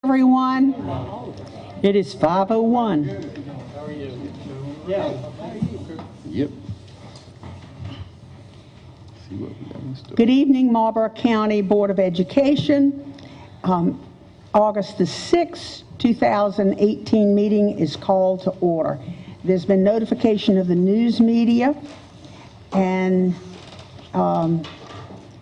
Everyone, it is 5:01. How are you? Yeah. Yep. See what we got in store. Good evening, Marlboro County Board of Education. August the 6th, 2018 meeting is called to order. There's been notification of the news media, and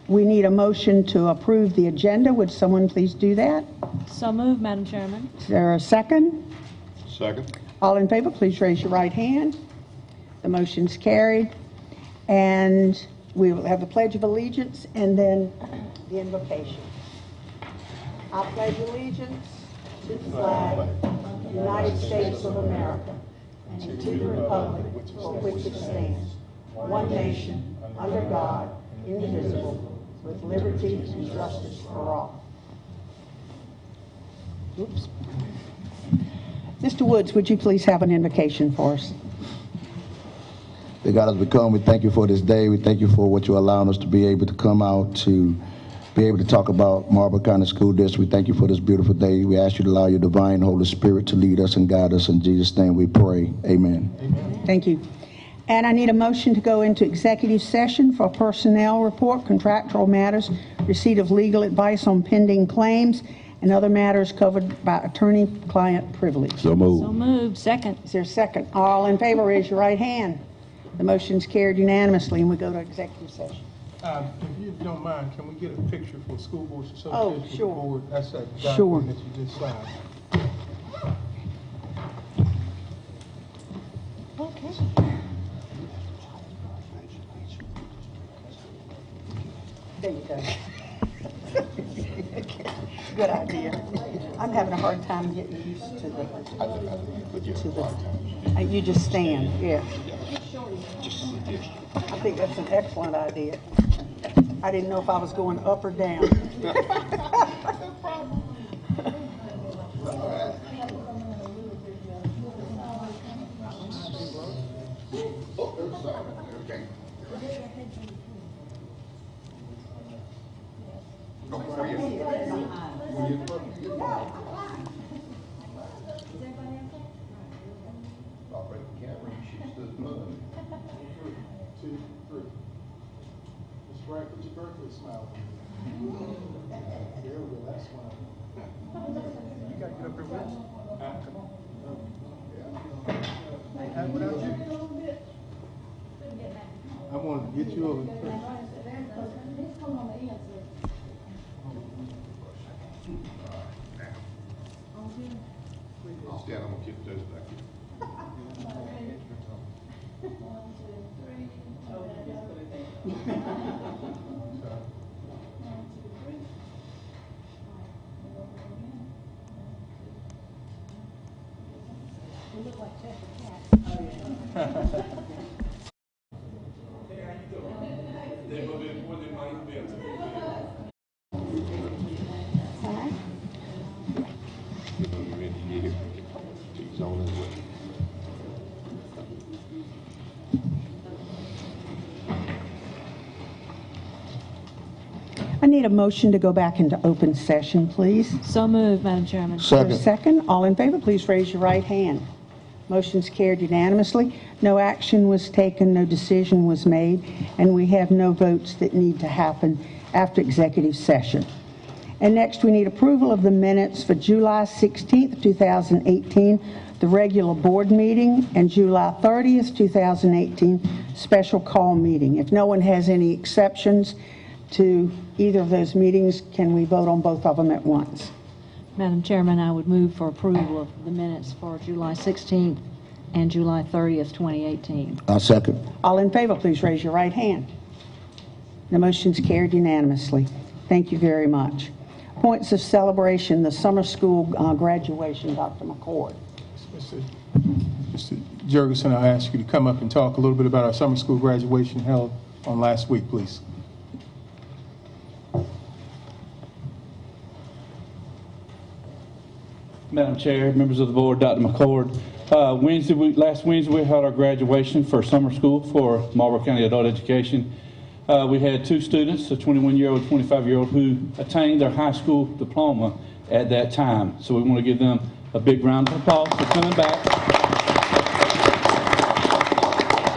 we need a motion to approve the agenda. Would someone please do that? So moved, Madam Chairman. Is there a second? Second. All in favor, please raise your right hand. The motion's carried. And we will have the Pledge of Allegiance and then the invocation. I pledge allegiance to the flag of the United States of America and to the republic for which it stands, one nation, under God, indivisible, with liberty and justice for all. Oops. Mr. Woods, would you please have an invocation for us? Dear God, as we come, we thank you for this day. We thank you for what you're allowing us to be able to come out to be able to talk about Marlboro County School District. We thank you for this beautiful day. We ask you to allow your divine Holy Spirit to lead us and guide us. In Jesus' name we pray. Amen. Amen. Thank you. And I need a motion to go into executive session for personnel report, contractual matters, receipt of legal advice on pending claims, and other matters covered by attorney-client privilege. So moved. So moved. Second. Is there a second? All in favor, raise your right hand. The motion's carried unanimously, and we go to executive session. If you don't mind, can we get a picture for School Boards Association? Oh, sure. Board? That's that Sure. document that you just signed. Okay. There you go. Good idea. I'm having a hard time getting used to the, you just stand, yeah. I think that's an excellent idea. I didn't know if I was going up or down. Two, three. Ms. Frank, put your birthday smile on. There we go, that's one. You gotta get up here with us. Come on. And without you. I wanted to get you over first. I'll stand. I'm going to get those back here. I need a motion to go back into open session, please. So moved, Madam Chairman. Second. Second. All in favor, please raise your right hand. Motion's carried unanimously. No action was taken, no decision was made, and we have no votes that need to happen after executive session. And next, we need approval of the minutes for July 16th, 2018, the regular board meeting, and July 30th, 2018, special call meeting. If no one has any exceptions to either of those meetings, can we vote on both of them at once? Madam Chairman, I would move for approval of the minutes for July 16th and July 30th, 2018. I'll second. All in favor, please raise your right hand. The motion's carried unanimously. Thank you very much. Points of celebration, the summer school graduation, Dr. McCord. Mr. Jurgensen, I ask you to come up and talk a little bit about our summer school graduation held on last week, please. Madam Chair, members of the board, Dr. McCord. Last Wednesday we held our graduation for summer school for Marlboro County Adult Education. We had two students, a 21-year-old and 25-year-old, who attained their high school diploma at that time. So we want to give them a big round of applause for coming back.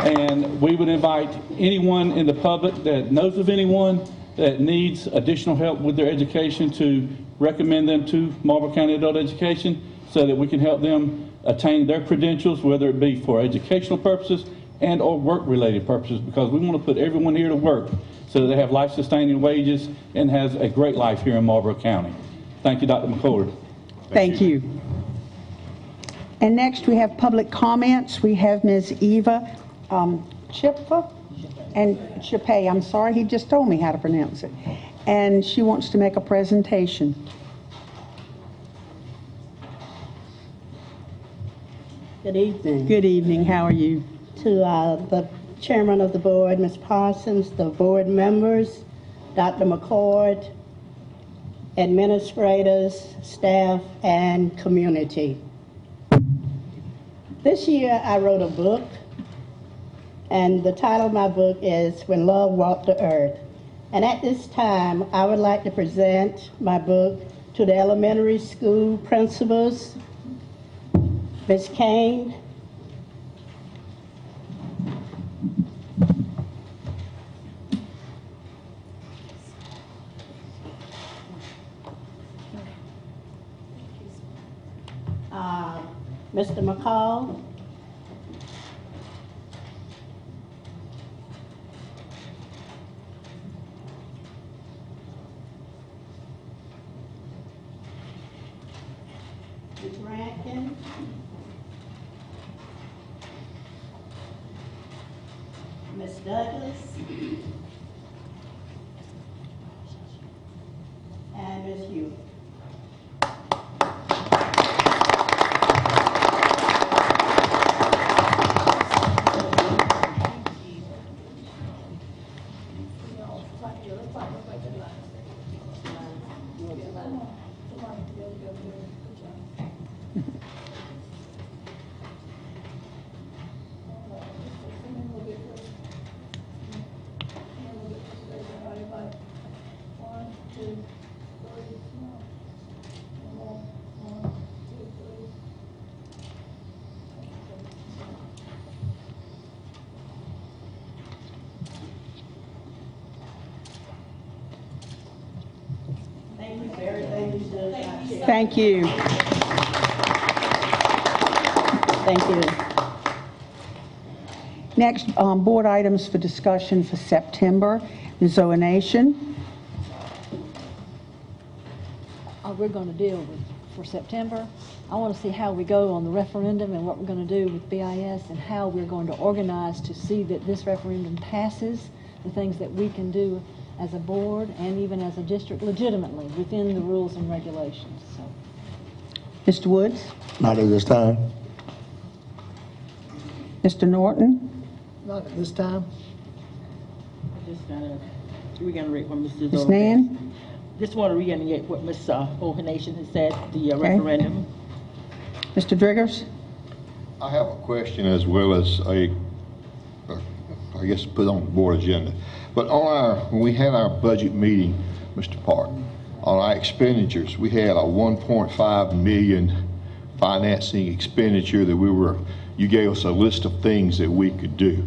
And we would invite anyone in the public that knows of anyone that needs additional help with their education to recommend them to Marlboro County Adult Education so that we can help them attain their credentials, whether it be for educational purposes and or work-related purposes, because we want to put everyone here to work so that they have life-sustaining wages and has a great life here in Marlboro County. Thank you, Dr. McCord. Thank you. And next, we have public comments. We have Ms. Eva Chippa and Chipay. I'm sorry, he just told me how to pronounce it. And she wants to make a presentation. Good evening. Good evening. How are you? To the chairman of the board, Ms. Parsons, the board members, Dr. McCord, administrators, staff, and community. This year I wrote a book, and the title of my book is When Love Walked the Earth. And at this time, I would like to present my book to the elementary school principals, Ms. Kane, Mr. McCall, Ms. Rankin, Ms. Douglas, and Ms. Hugh. Thank you for everything you do. Thank you. Thank you. Next, board items for discussion for September. The zonation. We're going to deal with for September. I want to see how we go on the referendum and what we're going to do with BIS and how we're going to organize to see that this referendum passes, the things that we can do as a board and even as a district legitimately within the rules and regulations. So. Mr. Woods? Not at this time. Mr. Norton? Not at this time. We're going to read what Mr. Ms. Nan? Just want to reiterate what Ms. Ohanation has said, the referendum. Mr. Driggers? I have a question as well as I guess put on the board agenda. But when we had our budget meeting, Mr. Park, on our expenditures, we had a 1.5 million financing expenditure that you gave us a list of things that we could do.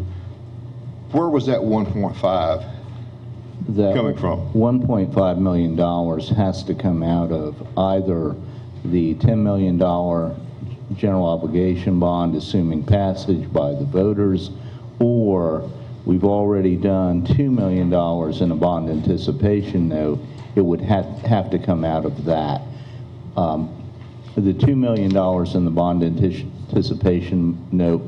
Where was that 1.5 coming from? $1.5 million has to come out of either the $10 million general obligation bond, assuming passage by the voters, or we've already done $2 million in a bond anticipation note. It would have to come out of that. The $2 million in the bond anticipation note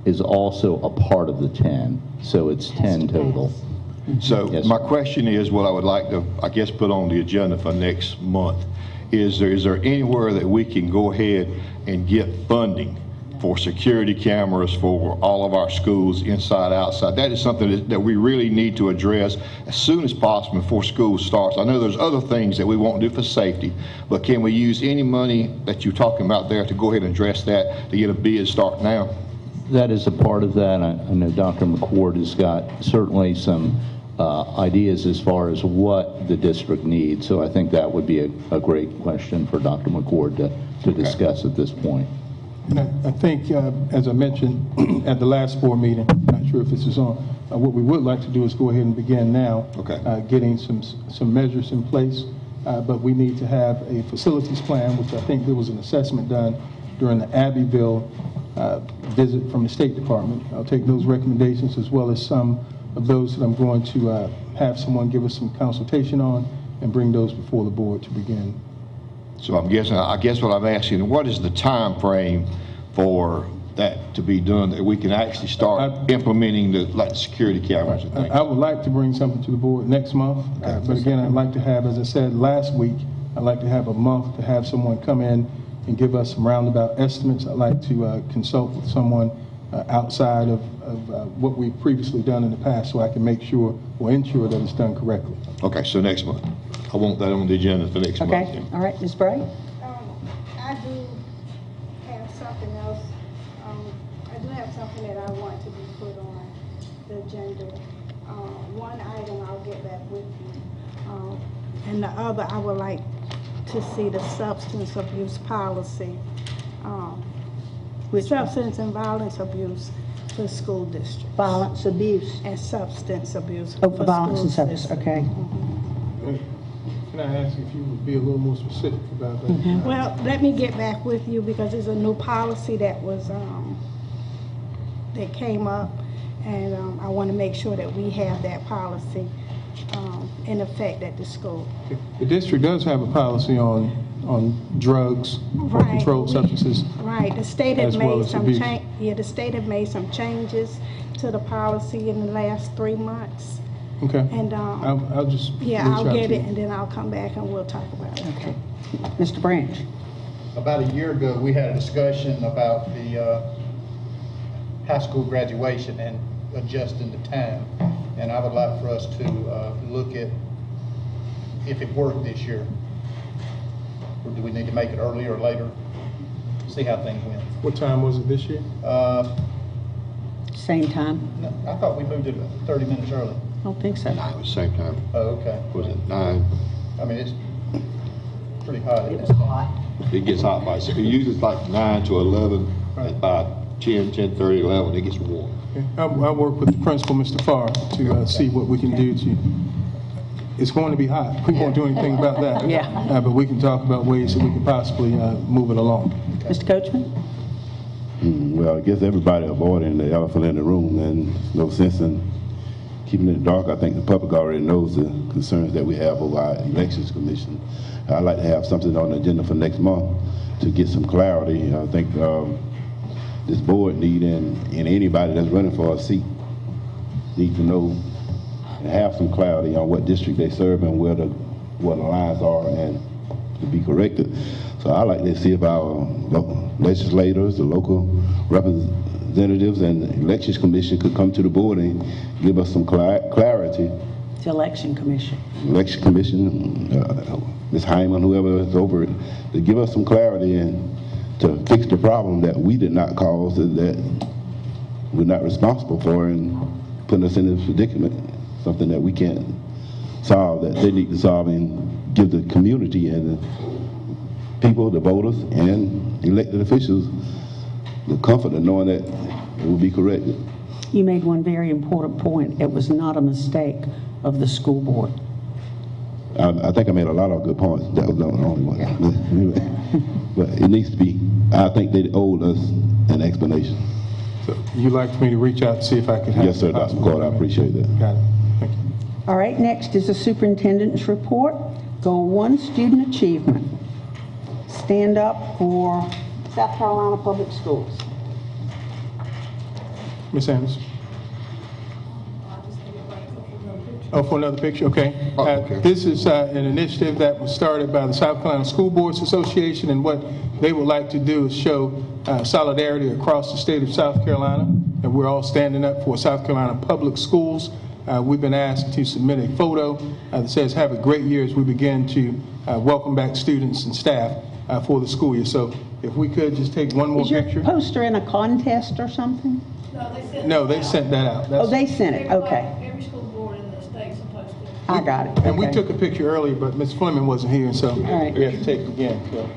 is also a part of the 10, so it's 10 total. So Yes, my sir. question is, what I would like to, I guess, put on the agenda for next month, is there anywhere that we can go ahead and get funding for security cameras for all of our schools, inside, outside? That is something that we really need to address as soon as possible before school starts. I know there's other things that we won't do for safety, but can we use any money that you're talking about there to go ahead and address that, to get a bid start now? That is a part of that. I know Dr. McCord has got certainly some ideas as far as what the district needs. So I think that would be a great question for Dr. McCord to discuss at this point. And I think, as I mentioned at the last board meeting, not sure if this is on, what we would like to do is go ahead and begin now. Okay. Getting some measures in place, but we need to have a facilities plan, which I think there was an assessment done during the Abbeville visit from the State Department. I'll take those recommendations as well as some of those that I'm going to have someone give us some consultation on and bring those before the board to begin. So I guess what I'm asking, what is the time frame for that to be done, that we can actually start implementing the security cameras and things? I would like to bring something to the board next month, but again, I'd like to have, as I said last week, I'd like to have a month to have someone come in and give us some roundabout estimates. I'd like to consult with someone outside of what we've previously done in the past, so I can make sure or ensure that it's done correctly. Okay, so next month. I want that on the agenda for next month. Okay, all right, Ms. Bray? I do have something else. I do have something that I want to be put on the agenda. One item I'll get back with you. And the other, I would like to see the substance abuse policy. Substance and violence abuse for school districts. Violence, abuse. And substance abuse Oh, for violence and school substance, districts. okay. Can I ask if you would be a little more specific about that? Well, let me get back with you because there's a new policy that was, that came up, and I want to make sure that we have that policy in effect at the school. The district does have a policy on drugs or controlled substances. Right, the state as had well made as some abuse. the state had made some changes to the policy in the last 3 months. Okay. And, I'll just reach I'll out get to it, you. and then I'll come back and we'll talk about it. Okay. Mr. Branch? About a year ago, we had a discussion about the high school graduation and adjusting the time. And I would like for us to look at if it worked this year. Or do we need to make it earlier or later? See how things went. What time was it this year? Same time? No, I thought we moved it 30 minutes early. I don't think so. No, it was the same time. Oh, okay. Was it 9? I mean, it's pretty hot. It was hot. It gets hot by, usually it's like 9 to 11, and by 10, 10:30, 11, it gets warm. Okay. I'll work with the principal, Mr. Farr, to see what we can do to, it's going to be hot. We won't do anything about that. Yeah. But we can talk about ways that we can possibly move it along. Mr. Coachman? Well, I guess everybody avoiding the elephant in the room, and no sense in keeping it dark. I think the public already knows the concerns that we have over our elections commission. I'd like to have something on the agenda for next month to get some clarity. I think this board and anybody that's running for a seat need to know and have some clarity on what district they serve and what the lines are and to be corrected. So I'd like to see if our local legislators, the local representatives, and the elections commission could come to the board and give us some clarity. It's election commission. Election commission, Ms. Hyman, whoever is over it, to give us some clarity and to fix the problem that we did not cause, that we're not responsible for, and putting us in this predicament, something that we can't solve, that they need to solve and give the community and the people, the voters, and elected officials the comfort of knowing that it will be corrected. You made one very important point. It was not a mistake of the school board. I think I made a lot of good points. That was the only one. Yeah. But it needs to be, I think they owed us an explanation. So you'd like for me to reach out to see if I could have... Yes, sir, Dr. McCord, I appreciate that. Got it. Thank you. All right, next is the superintendent's report. Goal 1, student achievement. Stand up for South Carolina Public Schools. Ms. Anderson. Oh, for another picture? Okay. Okay. This is an initiative that was started by the South Carolina School Boards Association, and what they would like to do is show solidarity across the state of South Carolina, and we're all standing up for South Carolina Public Schools. We've been asked to submit a photo that says, "Have a great year," as we begin to welcome back students and staff for the school year. So if we could just take one more Is your picture. poster in a contest or something? No, they sent No, they sent that out. Oh, they sent it, okay. Every school board in the state I got it. And we Okay. took a picture earlier, but Ms. Fleming wasn't here, so right. we have to take it again. So.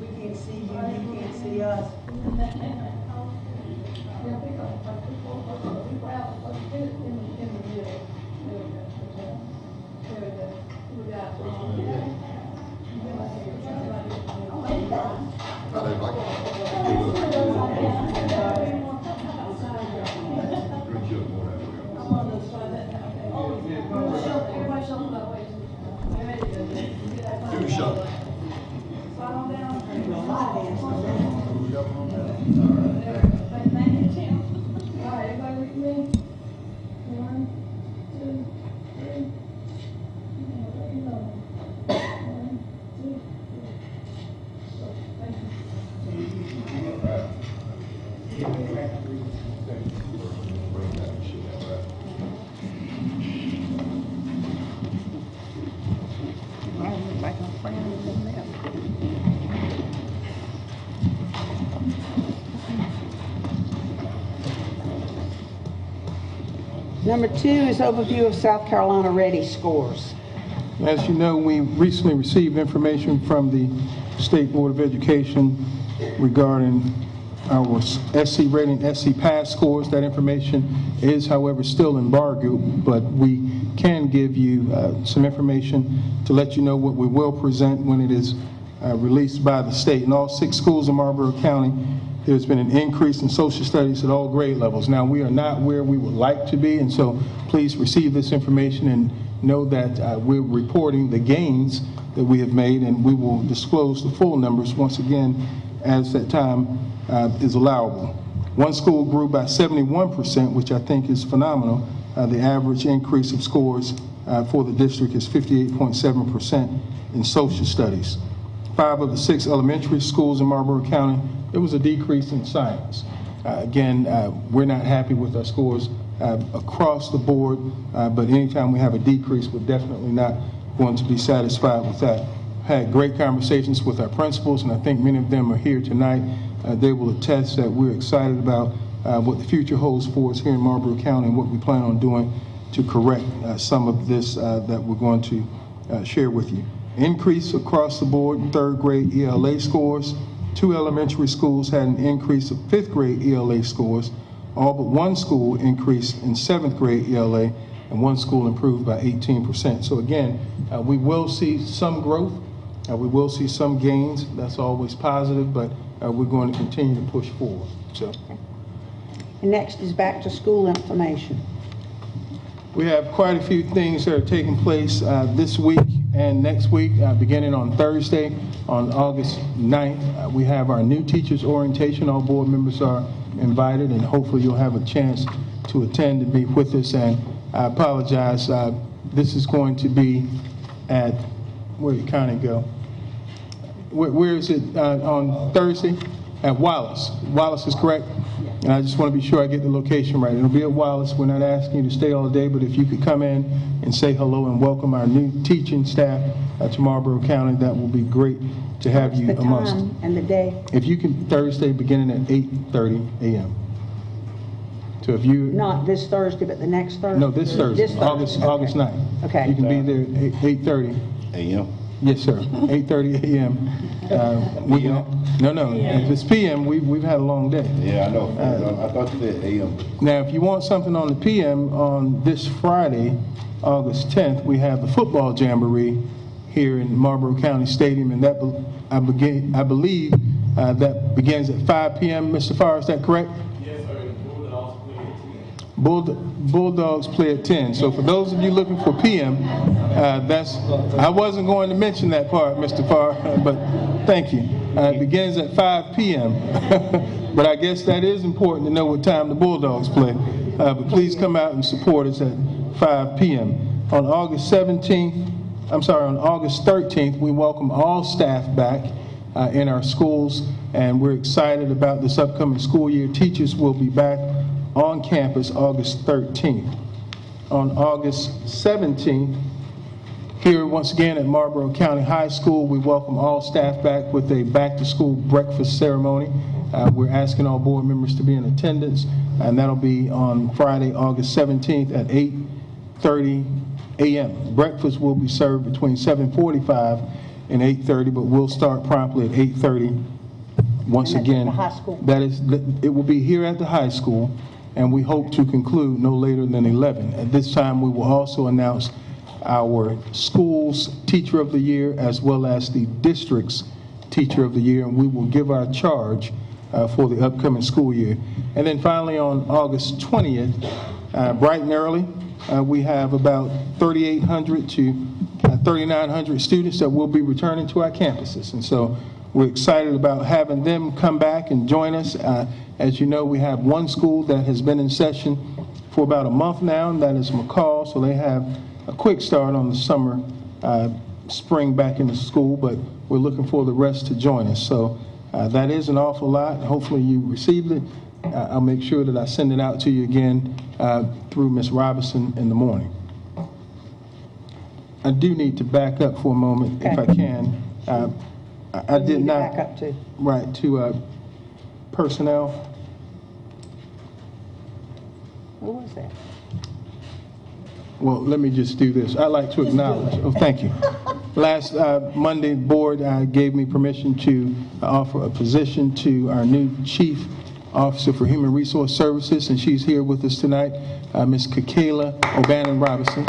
We can't see you, you can't see us. Number 2 is overview of South Carolina Ready scores. As you know, we recently received information from the State Board of Education regarding our SC rating, SC pass scores. That information is, however, still embargoed, but we can give you some information to let you know what we will present when it is released by the state. In all 6 schools in Marlboro County, there's been an increase in social studies at all grade levels. Now, we are not where we would like to be, and so please receive this information and know that we're reporting the gains that we have made, and we will disclose the full numbers once again as that time is allowable. One school grew by 71%, which I think is phenomenal. The average increase of scores for the district is 58.7% in social studies. 5 of the 6 elementary schools in Marlboro County, there was a decrease in science. Again, we're not happy with our scores across the board, but anytime we have a decrease, we're definitely not going to be satisfied with that. Had great conversations with our principals, and I think many of them are here tonight. They will attest that we're excited about what the future holds for us here in Marlboro County and what we plan on doing to correct some of this that we're going to share with you. Increase across the board in 3rd grade ELA scores. 2 elementary schools had an increase of 5th grade ELA scores. All but 1 school increased in 7th grade ELA, and 1 school improved by 18%. So again, we will see some growth. We will see some gains. That's always positive, but we're going to continue to push forward. So. And next is back to school information. We have quite a few things that are taking place this week and next week, beginning on Thursday, on August 9th. We have our new teachers orientation. All board members are invited, and hopefully you'll have a chance to attend and be with us. And I apologize, this is going to be at, where did Connie go? Where is it on Thursday? At Wallace. Wallace is correct? And I just want to be sure I get the location right. It'll be at Wallace. We're not asking you to stay all day, but if you could come in and say hello and welcome our new teaching staff to Marlboro County, that will be great to have you amongst. The time and the day? If you can, Thursday beginning at 8:30 a.m. So if you... Not this Thursday, but the next Thursday? No, this Thursday, This Thursday. August 9th. Okay. You can be there at 8:30. A.M. Yes, sir. 8:30 a.m. No. If it's p.m., we've had a long day. Yeah, I know. I thought you said A.M. Now, if you want something on the p.m., on this Friday, August 10th, we have the football jamboree here in Marlboro County Stadium, and that I believe that begins at 5 p.m. Mr. Farr, is that correct? Yes, sir. Bulldogs play at 10. So for those of you looking for PM, I wasn't going to mention that part, Mr. Farr, but thank you. It begins at 5 p.m. But I guess that is important to know what time the Bulldogs play. But please come out and support us at 5 p.m. On August 17th, on August 13th, we welcome all staff back in our schools, and we're excited about this upcoming school year. Teachers will be back on campus August 13th. On August 17th, here once again at Marlboro County High School, we welcome all staff back with a back-to-school breakfast ceremony. We're asking all board members to be in attendance, and that'll be on Friday, August 17th at 8:30 a.m. Breakfast will be served between 7:45 and 8:30, but we'll start promptly at 8:30. Once And that's at again, the high school? it will be here at the high school, and we hope to conclude no later than 11. At this time, we will also announce our school's Teacher of the Year as well as the district's Teacher of the Year, and we will give our charge for the upcoming school year. And then finally on August 20th, bright and early, we have about 3,800 to 3,900 students that will be returning to our campuses. And so we're excited about having them come back and join us. As you know, we have one school that has been in session for about a month now, and that is McCall. So they have a quick start on the summer, spring back into school, but we're looking for the rest to join us. So that is an awful lot. Hopefully you received it. I'll make sure that I send it out to you again through Ms. Robinson in the morning. I do need to back up for a moment, if I can. I did not. Back up to? Right, to personnel. What was that? Well, let me just do this. I'd like to acknowledge, thank you. Last Monday, board gave me permission to offer a position to our new Chief Officer for Human Resource Services, and she's here with us tonight, Ms. Kakayla O'Bannon Robinson.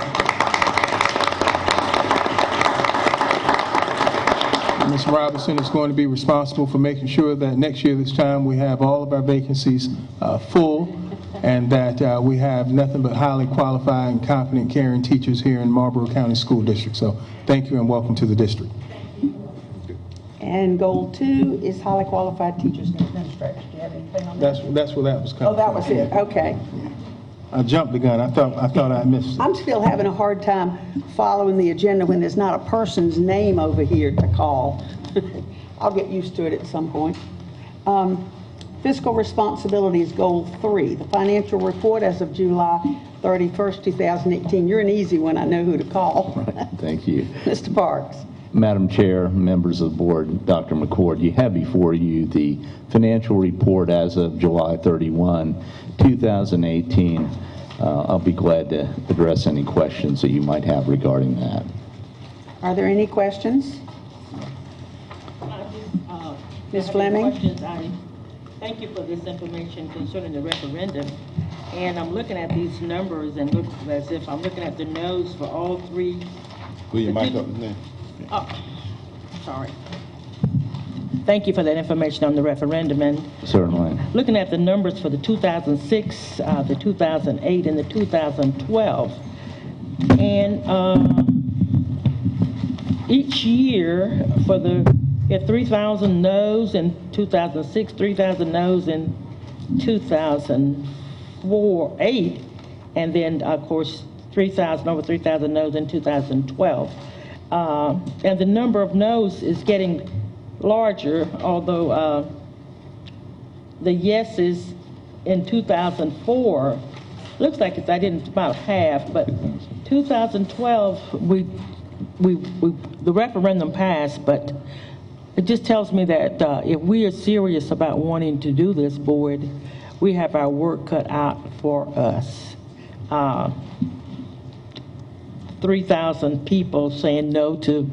Ms. Robinson is going to be responsible for making sure that next year this time we have all of our vacancies full, and that we have nothing but highly qualified and competent caring teachers here in Marlboro County School District. So thank you and welcome to the district. And goal 2 is highly qualified teachers and administrators. Do you have anything on that? That's where that was coming Oh, that from. was it, okay. I jumped the gun. I thought I missed it. I'm still having a hard time following the agenda when there's not a person's name over here to call. I'll get used to it at some point. Fiscal responsibility is goal 3. The financial report as of July 31st, 2018. You're an easy one. I know who to call. Right, thank you. Mr. Parks. Madam Chair, members of the board, Dr. McCord, you have before you the financial report as of July 31, 2018. I'll be glad to address any questions that you might have regarding that. Are there any questions? Ms. Fleming? Thank you for this information concerning the referendum. And I'm looking at these numbers and look as if I'm looking at the no's for all 3. Will your mic up there? Oh, sorry. Thank you for that information on the referendum. And Certainly. looking at the numbers for the 2006, the 2008, and the 2012, and each year for the 3,000 no's in 2006, 3,000 no's in 2008, and then of course over 3,000 no's in 2012. And the number of no's is getting larger, although the yeses in 2004 looks like it's about half, but 2012 the referendum passed, but it just tells me that if we are serious about wanting to do this, board, we have our work cut out for us. 3,000 people saying no to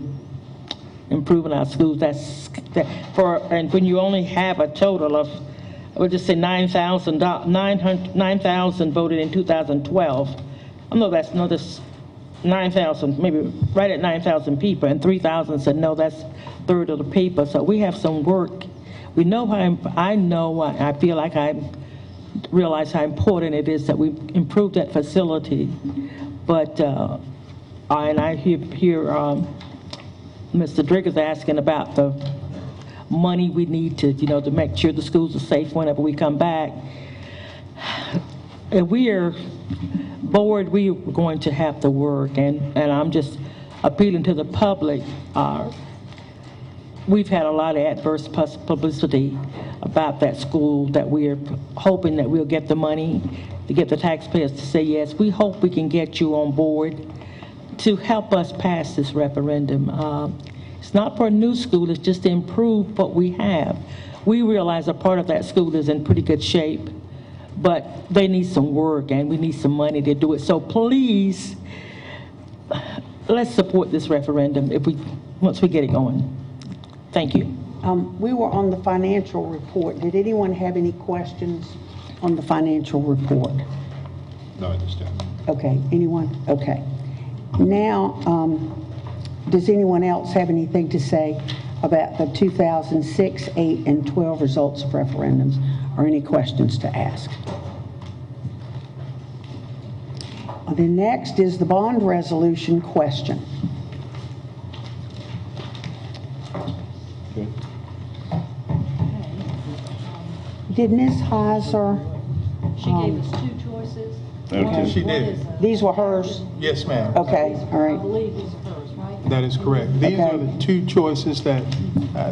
improving our schools. And when you only have a total of, we'll just say 9,000 voted in 2012. I know that's another 9,000, maybe right at 9,000 people, and 3,000 said no. That's a third of the people. So we have some work. We know how. I feel like I realize how important it is that we improve that facility, but. And I hear Mr. Driggers asking about the money we need to, to make sure the schools are safe whenever we come back. If we are bored, we are going to have to work, and I'm just appealing to the public. We've had a lot of adverse publicity about that school, that we're hoping that we'll get the money to get the taxpayers to say yes. We hope we can get you on board to help us pass this referendum. It's not for a new school, it's just to improve what we have. We realize a part of that school is in pretty good shape, but they need some work and we need some money to do it. So please, let's support this referendum once we get it going. Thank you. We were on the financial report. Did anyone have any questions on the financial report? No, I understand. Okay, anyone? Okay. Now, does anyone else have anything to say about the 2006, 8, and 12 results of referendums, or any questions to ask? The next is the bond resolution question. Did Ms. Heiser? She gave us two choices. Okay. She did. These were hers? Yes, ma'am. Okay, all I right. believe these are hers, right? That is correct. These Okay. are the two choices that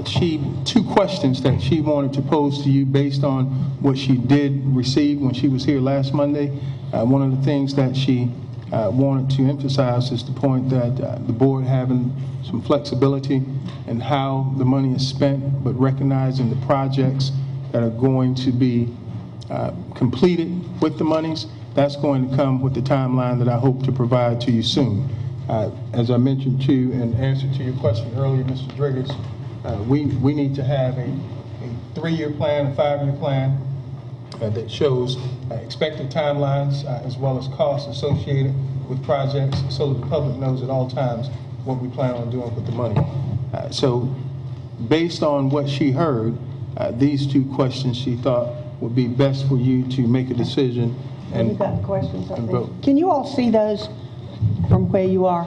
two questions that she wanted to pose to you based on what she did receive when she was here last Monday. One of the things that she wanted to emphasize is the point that the board having some flexibility in how the money is spent, but recognizing the projects that are going to be completed with the monies. That's going to come with the timeline that I hope to provide to you soon. As I mentioned to you in answer to your question earlier, Mr. Driggers, we need to have a 3-year plan, a 5-year plan that shows expected timelines as well as costs associated with projects so that the public knows at all times what we plan on doing with the money. So based on what she heard, these two questions she thought would be best for you to make a decision You and got questions up there? vote. Can you all see those from where you are?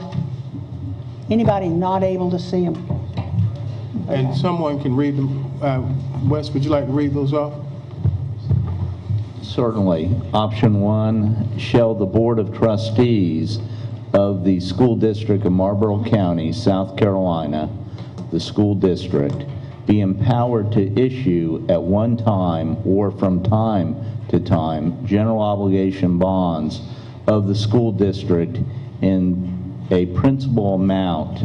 Anybody not able to see them? And someone can read them. Wes, would you like to read those off? Certainly. Option 1, shall the Board of Trustees of the School District of Marlboro County, South Carolina, the school district, be empowered to issue at one time or from time to time general obligation bonds of the school district in a principal amount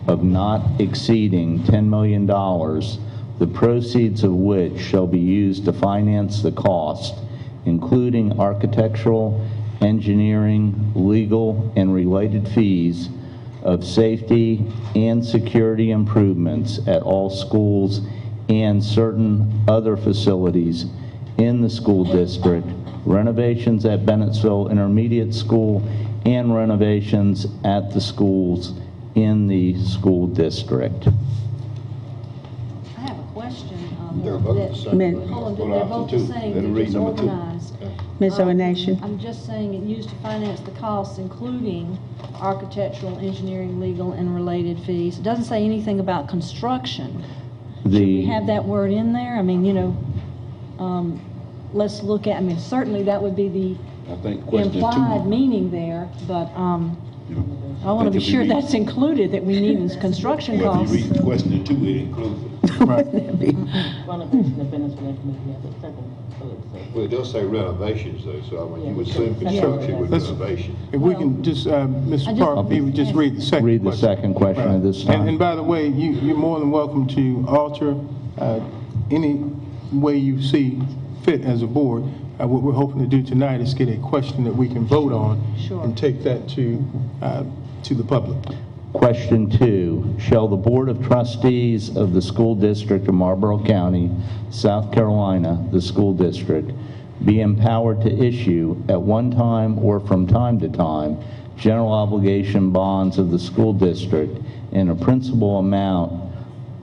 of not exceeding $10 million, the proceeds of which shall be used to finance the cost, including architectural, engineering, legal, and related fees of safety and security improvements at all schools and certain other facilities in the school district, renovations at Bennettsville Intermediate School, and renovations at the schools in the school district. I have a question. They're both the same. Hold on, they're both the same, they're just organized. Ms. O'Nation? I'm just saying it used to finance the costs, including architectural, engineering, legal, and related fees. It doesn't say anything about construction. Should we have that word in there? I mean, you know, let's look at, I mean, certainly that would be the I think question 2. implied meaning there, but I want to be sure that's included, that we need this construction Well, if costs. you read question 2, it includes it. Renovation of Bennettsville Intermediate, the second. Well, it does say renovations though, so I mean, you would assume construction with Let's- renovation. If we can just, Mr. Parker, if you would just read the second question. Read the second question at this time. And by the way, you're more than welcome to alter any way you see fit as a board. What we're hoping to do tonight is get a question that we can vote on Sure. and take that to the public. Question 2, shall the Board of Trustees of the School District of Marlboro County, South Carolina, the school district, be empowered to issue at one time or from time to time general obligation bonds of the school district in a principal amount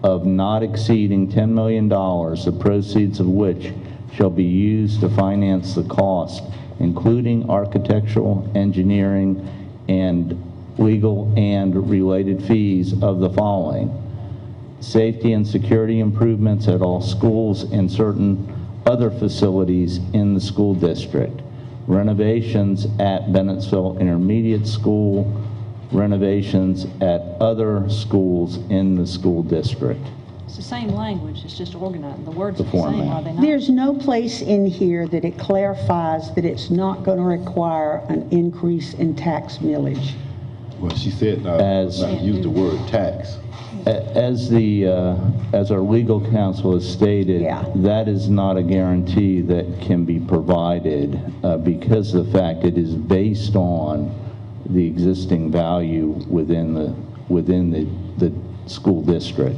of not exceeding $10 million, the proceeds of which shall be used to finance the cost, including architectural, engineering, and legal and related fees of the following: safety and security improvements at all schools and certain other facilities in the school district, renovations at Bennettsville Intermediate School, renovations at other schools in the school district. It's the same language, it's just organized. The words The are the same, format. are they not? There's no place in here that it clarifies that it's not going to require an increase in tax millage. Well, she said not use the word tax. As our legal counsel has stated, Yeah. that is not a guarantee that can be provided because of the fact it is based on the existing value within the school district.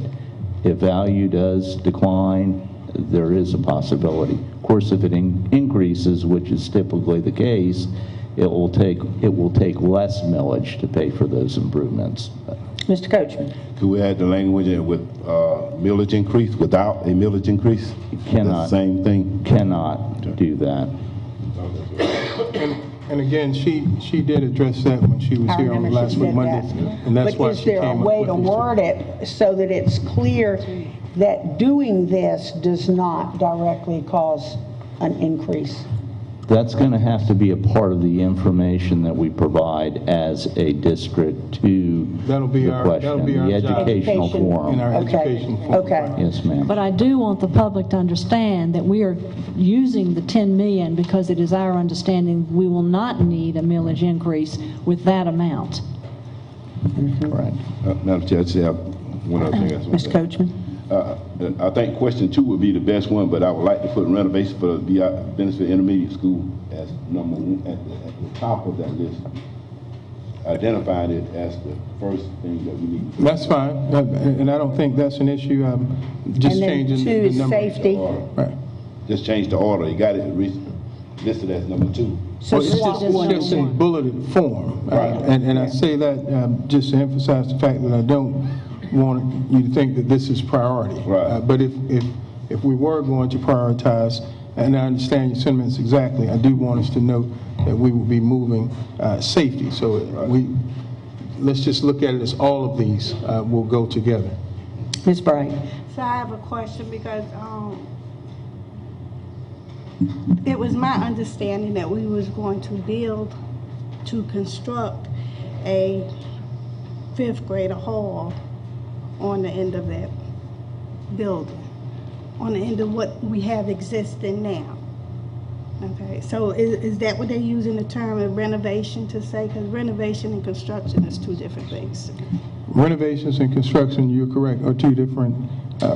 If value does decline, there is a possibility. Of course, if it increases, which is typically the case, it will take less millage to pay for those improvements. Mr. Coachman. Could we add the language in with millage increase, without a millage increase? Cannot. The same thing? Cannot do that. And again, she did address that when she was I here on remember last she week, said Monday. that. And that's why But is she there a came up way with to these. word it so that it's clear that doing this does not directly cause an increase? That's going to have to be a part of the information that we provide as a district to That'll be the our- question, that'll be our the job. educational Education. In forum. our Okay. education forum. Okay. Yes, ma'am. But I do want the public to understand that we are using the 10 million because it is our understanding we will not need a millage increase with that amount. Correct. Madam Chair, I just have one other thing. I just want to Mr. say. Coachman. I think question 2 would be the best one, but I would like to put renovation for the Benefit Intermediate School as number 1 at the top of that list. Identifying it as the first thing that we need. That's fine, and I don't think that's an issue. Just And then changing 2 the is number. safety. Right. Just change the order. You got it listed as number 2. So Well, it's swap just, one it's just and in one. bulleted form. Right. And I say that just to emphasize the fact that I don't want you to think that this is priority. Right. But if we were going to prioritize, and I understand your sentiments exactly, I do want us to note that we will be moving safety. So let's just look at it as all of these will go together. Ms. Bright. So I have a question because it was my understanding that we was going to construct a 5th grader hall on the end of that building, on the end of what we have existing now. Okay, so is that what they're using the term of renovation to say? Because renovation and construction is 2 different things. Renovations and construction, you're correct, are 2 different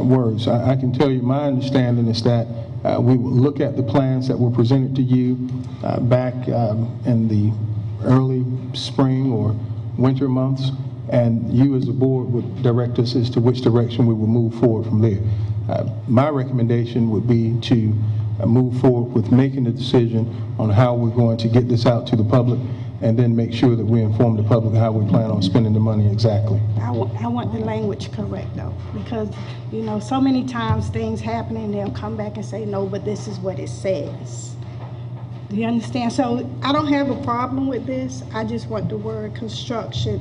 words. I can tell you my understanding is that we will look at the plans that were presented to you back in the early spring or winter months, and you as a board would direct us as to which direction we will move forward from there. My recommendation would be to move forward with making the decision on how we're going to get this out to the public, and then make sure that we inform the public how we plan on spending the money exactly. I want the language correct though, because, you know, so many times things happen and they'll come back and say, no, but this is what it says. Do you understand? So I don't have a problem with this. I just want the word construction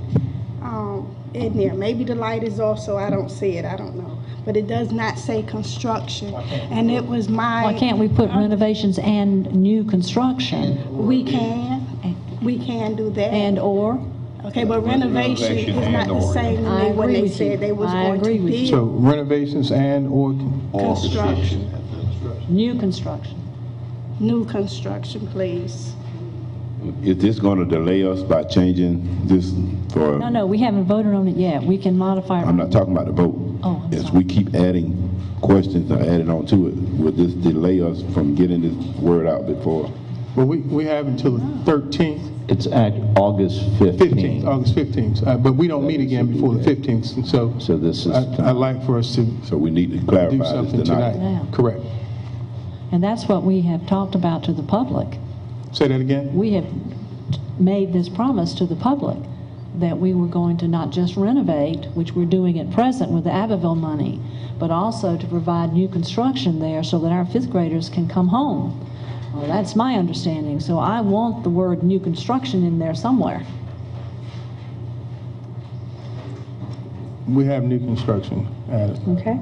in there. Maybe the light is off so I don't see it. I don't know. But it does not say construction. And it was my... Why can't we put renovations and new construction? We can. We can do that. And/or? Okay, but renovation is not the same to me when they said they was going to be So renovations and/or construction. New construction. New construction, please. Is this going to delay us by changing this for? No, we haven't voted on it yet. We can modify it. I'm not talking about the vote. Oh, I'm As sorry. we keep adding questions or adding on to it, will this delay us from getting this word out before? well, we have until the 13th, It's August 15th. August 15th, but we don't meet again before the 15th, and so So this is I'd like for us to So we need to do clarify this something tonight. tonight. Correct. And that's what we have talked about to the public. Say that again? We have made this promise to the public that we were going to not just renovate, which we're doing at present with the Abbeville money, but also to provide new construction there so that our 5th graders can come home. Well, that's my understanding. So I want the word new construction in there somewhere. We have new construction added. Okay.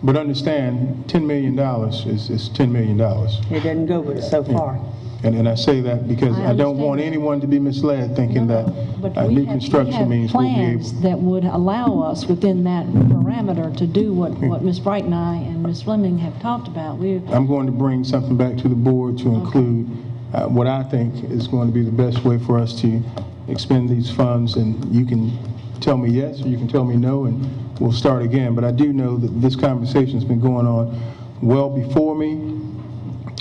But understand, $10 million is $10 million. It doesn't go with it so far. And I say that because I don't want anyone to be misled thinking that new construction means we'll be able. Plans that would allow us within that parameter to do what Ms. Bright and I and Ms. Fleming have talked about. I'm going to bring something back to the board to include what I think is going to be the best way for us to expend these funds, and you can tell me yes or you can tell me no, and we'll start again. But I do know that this conversation's been going on well before me.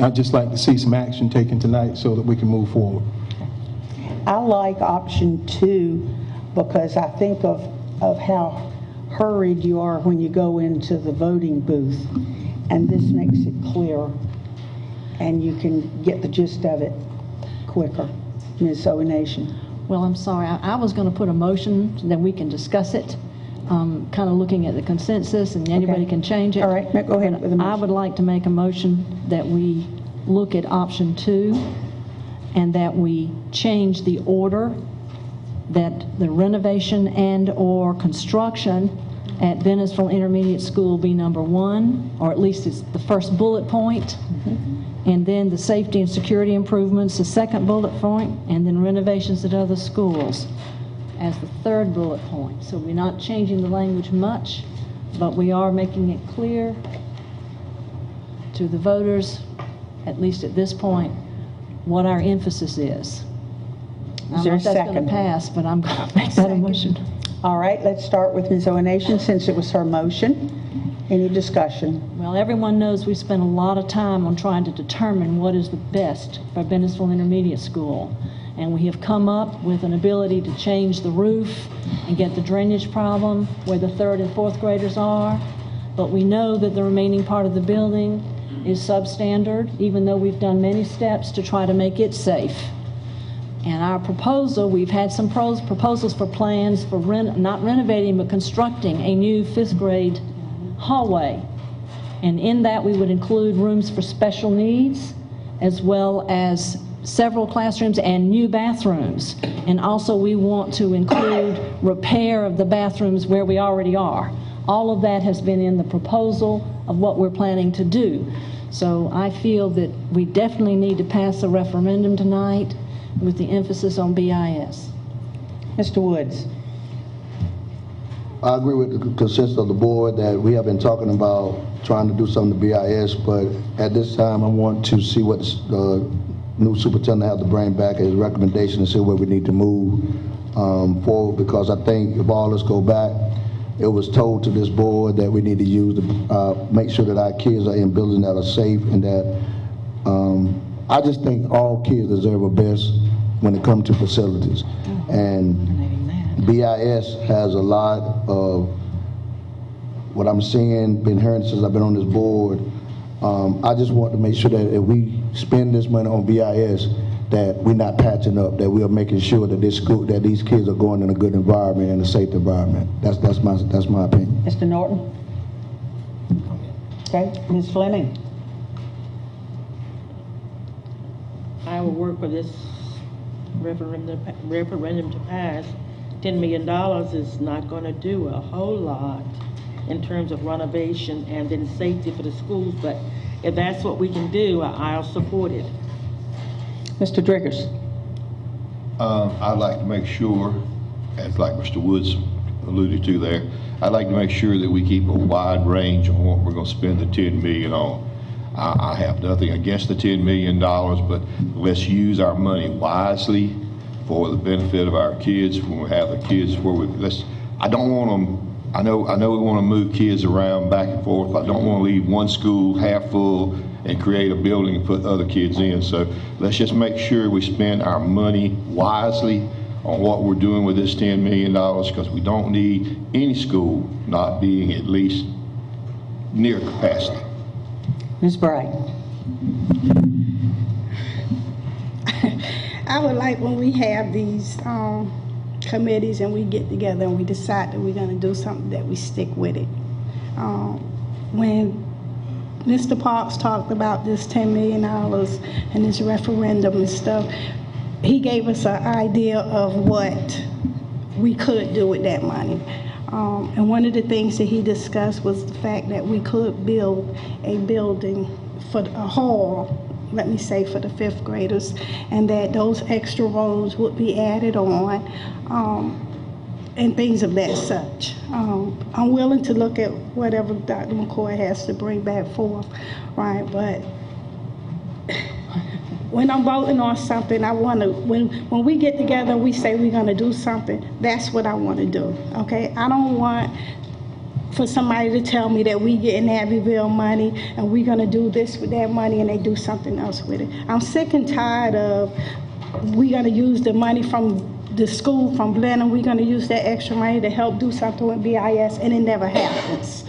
I'd just like to see some action taken tonight so that we can move forward. I like option 2 because I think of how hurried you are when you go into the voting booth, and this makes it clearer and you can get the gist of it quicker. Ms. O'Nation. Well, I'm sorry. I was going to put a motion so that we can discuss it, kind of looking at the consensus, and anybody can change it. All right, go ahead with the motion. I would like to make a motion that we look at option 2 and that we change the order, that the renovation and or construction at Bennettsville Intermediate School be number 1, or at least it's the first bullet point, and then the safety and security improvements, the second bullet point, and then renovations at other schools as the third bullet point. So we're not changing the language much, but we are making it clear to the voters, at least at this point, what our emphasis is. I don't know if that's going to pass, but I'm going to make that a motion. All right, let's start with Ms. O'Nation since it was her motion. Any discussion? Well, everyone knows we spent a lot of time on trying to determine what is the best for Bennettsville Intermediate School. And we have come up with an ability to change the roof and get the drainage problem where the 3rd and 4th graders are. But we know that the remaining part of the building is substandard, even though we've done many steps to try to make it safe. And our proposal, we've had some proposals for plans for not renovating but constructing a new 5th grade hallway. And in that we would include rooms for special needs as well as several classrooms and new bathrooms. And also we want to include repair of the bathrooms where we already are. All of that has been in the proposal of what we're planning to do. So I feel that we definitely need to pass a referendum tonight with the emphasis on BIS. Mr. Woods. I agree with the consensus of the board that we have been talking about trying to do something to BIS, but at this time I want to see what the new superintendent has to bring back as a recommendation and see where we need to move forward, because I think if all of us go back, it was told to this board that we need to use the, make sure that our kids are in buildings that are safe, and that I just think all kids deserve the best when it comes to facilities. And BIS has a lot of what I'm seeing, been hearing since I've been on this board. I just want to make sure that if we spend this money on BIS, that we're not patching up, that we are making sure that this school, that these kids are going in a good environment and a safe environment. That's my opinion. Mr. Norton. Okay, Ms. Fleming. I will work for this referendum to pass. $10 million is not going to do a whole lot in terms of renovation and then safety for the schools, but if that's what we can do, I'll support it. Mr. Driggers. I'd like to make sure, as like Mr. Woods alluded to there, I'd like to make sure that we keep a wide range on what we're going to spend the $10 million on. I have nothing against the $10 million, but let's use our money wisely for the benefit of our kids. When we have the kids where I don't want them, I know we want to move kids around back and forth, but I don't want to leave one school half full and create a building and put other kids in. So let's just make sure we spend our money wisely on what we're doing with this $10 million, because we don't need any school not being at least near capacity. Ms. Bright. I would like when we have these committees and we get together and we decide that we're going to do something, that we stick with it. When Mr. Parks talked about this $10 million and this referendum and stuff, he gave us an idea of what we could do with that money. And one of the things that he discussed was the fact that we could build a building for a hall let me say for the fifth graders, and that those extra rows would be added on, and things of that such. I'm willing to look at whatever Dr. McCoy has to bring back forth, right? But when I'm voting on something, I want to, when we get together and we say we're going to do something, that's what I want to do, okay? I don't want for somebody to tell me that we getting Abbeville money and we're going to do this with that money and they do something else with it. I'm sick and tired of we going to use the money from the school from Blenheim, we're going to use that extra money to help do something with BIS, and it never happens.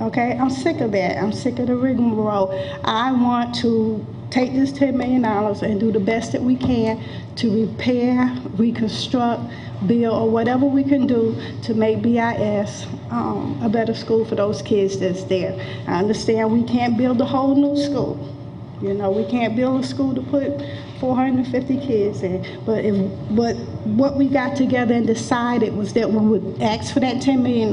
Okay, I'm sick of that. I'm sick of the rigmarole. I want to take this $10 million and do the best that we can to repair, reconstruct, build, or whatever we can do to make BIS a better school for those kids that's there. I understand we can't build a whole new school. You know, we can't build a school to put 450 kids in, but what we got together and decided was that we would ask for that $10 million.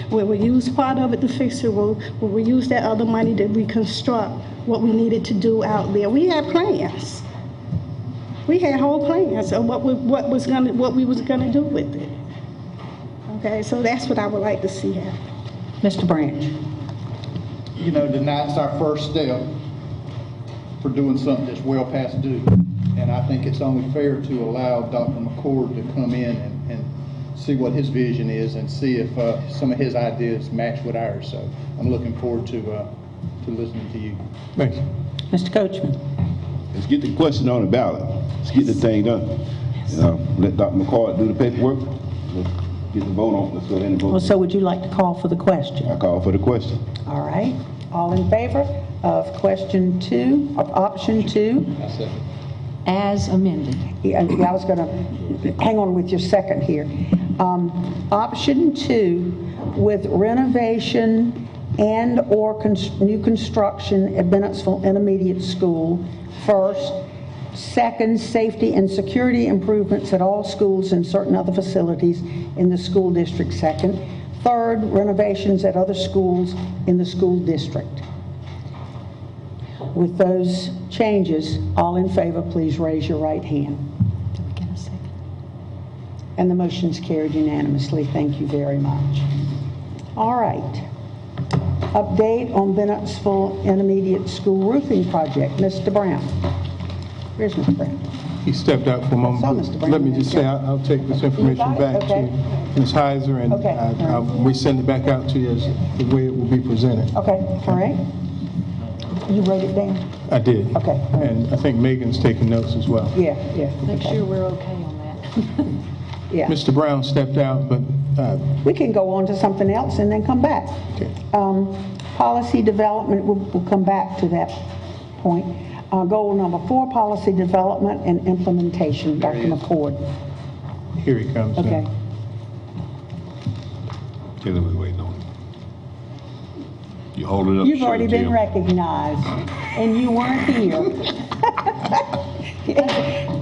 We would use part of it to fix the roof, we would use that other money to reconstruct what we needed to do out there. We had plans. We had whole plans of what we was gonna do with it. Okay, so that's what I would like to see happen. Mr. Branch. You know, tonight's our first step for doing something that's well past due. And I think it's only fair to allow Dr. McCord to come in and see what his vision is and see if some of his ideas match with ours. So I'm looking forward to listening to you. Thank you. Mr. Coachman. Let's get the question on the ballot. Let's get the thing done. Let Dr. McCord do the paperwork. Let's get the vote on. Let's go ahead and vote. Well, so would you like to call for the question? I call for the question. All right. All in favor of question 2, of option 2? I second. As amended. Yeah, I was going to hang on with your second here. Option 2 with renovation and or new construction at Bennettsville Intermediate School first. Second, safety and security improvements at all schools and certain other facilities in the school district second. Third, renovations at other schools in the school district. With those changes, all in favor, please raise your right hand. Did we get a second? And the motion's carried unanimously. Thank you very much. All right. Update on Bennettsville Intermediate School roofing project. Mr. Brown. Where's Mr. Brown? He stepped out for a moment. I saw Mr. Brown. Let me just say, I'll take this information You got it? back Okay. to Ms. Heiser, and Okay. I'll resend it back out to you as the way it will be presented. Okay, all right. You wrote it down? I did. Okay. And I think Megan's taking notes as well. Yeah, yeah. Make okay. sure we're okay on that. Yeah. Mr. Brown stepped out, but We can go on to something else and then come back. okay. Policy development, we'll come back to that point. Goal number 4, policy development and implementation. Dr. McCord. Here he comes. Okay. Now. Tell him we're waiting on him. You hold it up. You've show already it, been Jim. recognized, and you weren't here.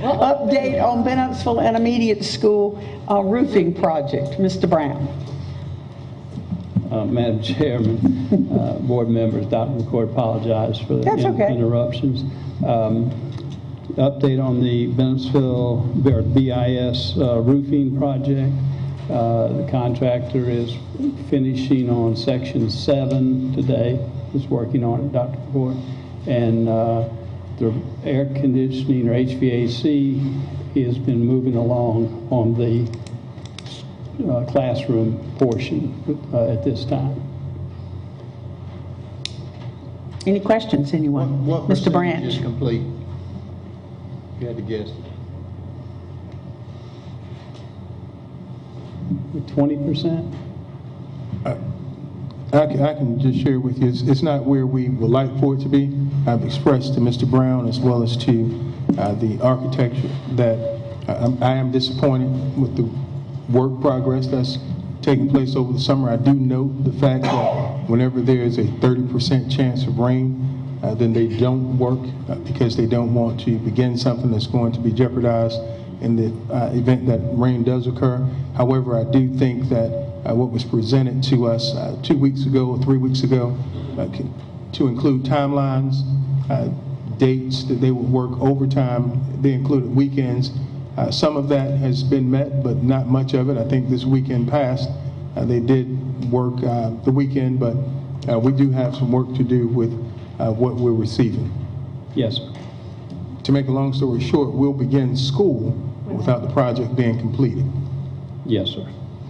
Update on Bennettsville Intermediate School roofing project. Mr. Brown. Madam Chairman, board members, Dr. McCord, apologize for the That's okay. interruptions. Update on the Bennettsville BIS roofing project. The contractor is finishing on section 7 today. Is working on it, Dr. McCord. And the air conditioning or HVAC has been moving along on the classroom portion at this time. Any questions, anyone? What Mr. percentage Branch. is complete? If you had to guess. 20%? I can just share with you, it's not where we would like for it to be. I've expressed to Mr. Brown as well as to the architecture that I am disappointed with the work progress that's taking place over the summer. I do note the fact that whenever there is a 30% chance of rain, then they don't work because they don't want to begin something that's going to be jeopardized in the event that rain does occur. However, I do think that what was presented to us 2 weeks ago or 3 weeks ago to include timelines dates that they would work overtime. They included weekends. Some of that has been met, but not much of it. I think this weekend passed. They did work the weekend, but we do have some work to do with what we're receiving. Yes, sir. To make a long story short, we'll begin school without the project being completed. Yes, sir.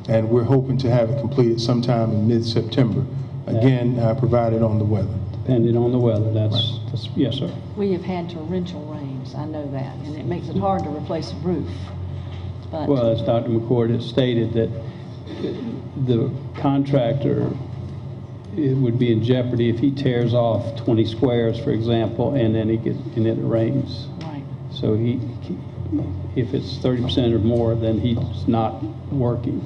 And we're hoping to have it completed sometime in mid-September, again, provided on the weather. Depending on the weather, that's yes, sir. We have had torrential rains, I know that, and it makes it hard to replace a roof. But Well, as Dr. McCord has stated, that the contractor, it would be in jeopardy if he tears off 20 squares, for example, and then and it rains. right. So if it's 30% or more, then he's not working.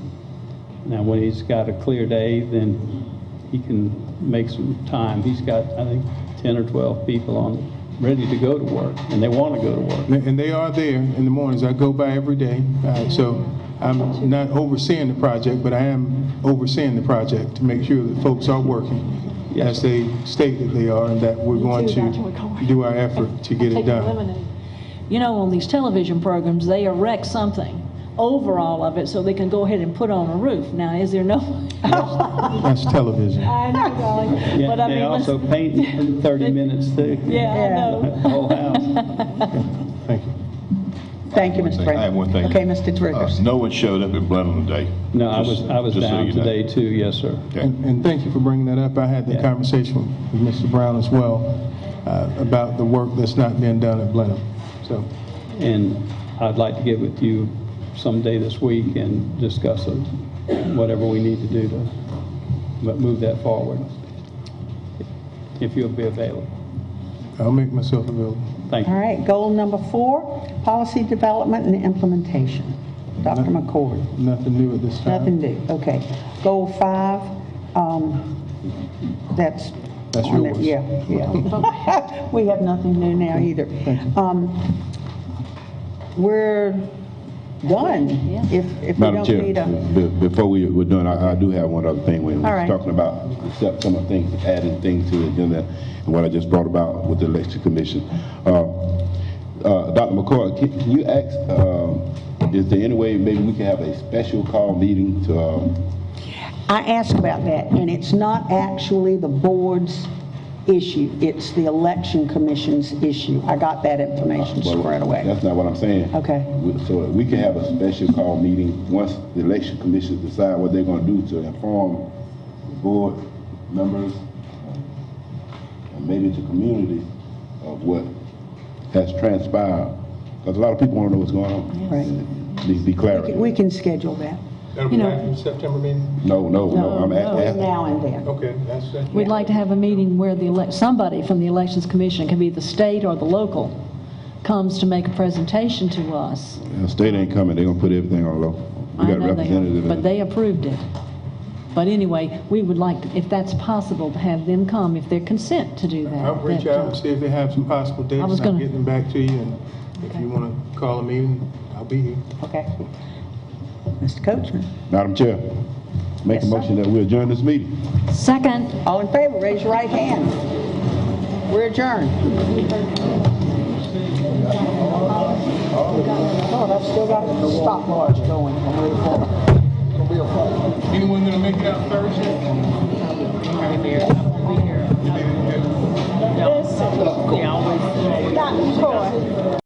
Now, when he's got a clear day, then he can make some time. He's got, I think, 10 or 12 people ready to go to work, and they want to go to work. And they are there in the mornings. I go by every day. So I'm not overseeing the project, but I am overseeing the project to make sure that folks are working as they state that they are, and that we're going to do our effort to get it done. You know, on these television programs, they erect something over all of it so they can go ahead and put on a roof. Now, is there no? That's television. I know, darling. Yeah, But I they mean, also paint in 30 minutes too. Yeah, I know. The whole house. Thank you. Thank you, Mr. I have one thing. Okay, Mr. Driggers. No one showed up in Blenheim today. No, I was Just so down you know. today too, yes, sir. Okay. And thank you for bringing that up. I had that conversation with Mr. Brown as well about the work that's not being done at Blenheim. So, And I'd like to get with you someday this week and discuss whatever we need to do to move that forward, if you'll be available. I'll make myself available. Thank All you. right, goal number 4, policy development and implementation. Dr. McCord. Nothing new at this time. Nothing new, okay. Goal 5, that's. That's on it. yours. Yeah. We have nothing new now either. We're done. If we Madam don't need Chair, a. before we're done, I do have one other thing. When All we're right. talking about some of the things, adding things to the agenda, and what I just brought about with the election commission. Dr. McCoy, can you ask, is there any way maybe we can have a special call meeting to, I asked about that, and it's not actually the board's issue. It's the election commission's issue. I got that information squared away. That's not what I'm saying. Okay. So we can have a special call meeting once the election commission decide what they're going to do to inform the board members and maybe the community of what has transpired. Because a lot of people want to know what's going on. Right. Needs to be clarity. We can schedule that. That'll be after the September meeting? No. I'm Now and then. Okay, that's it. We'd like to have a meeting where somebody from the Elections Commission, it can be the state or the local, comes to make a presentation to us. The state ain't coming. They're going to put everything on low. We I got know they representatives. are, but they approved it. But anyway, we would like, if that's possible, to have them come, if they're consent to do that. I'll reach That, out and see if they have some possible dates, was and I'll gonna- get them back to you, and if you want to call a meeting, I'll be here. Okay. Mr. Coachman. Madam Chair, make Yes, a sir. motion that we adjourn this meeting. Second. All in favor, raise your right hand. We're adjourned. Oh, I've still got the stopwatch going. Anyone going to make it out Thursday? Dr. McCoy.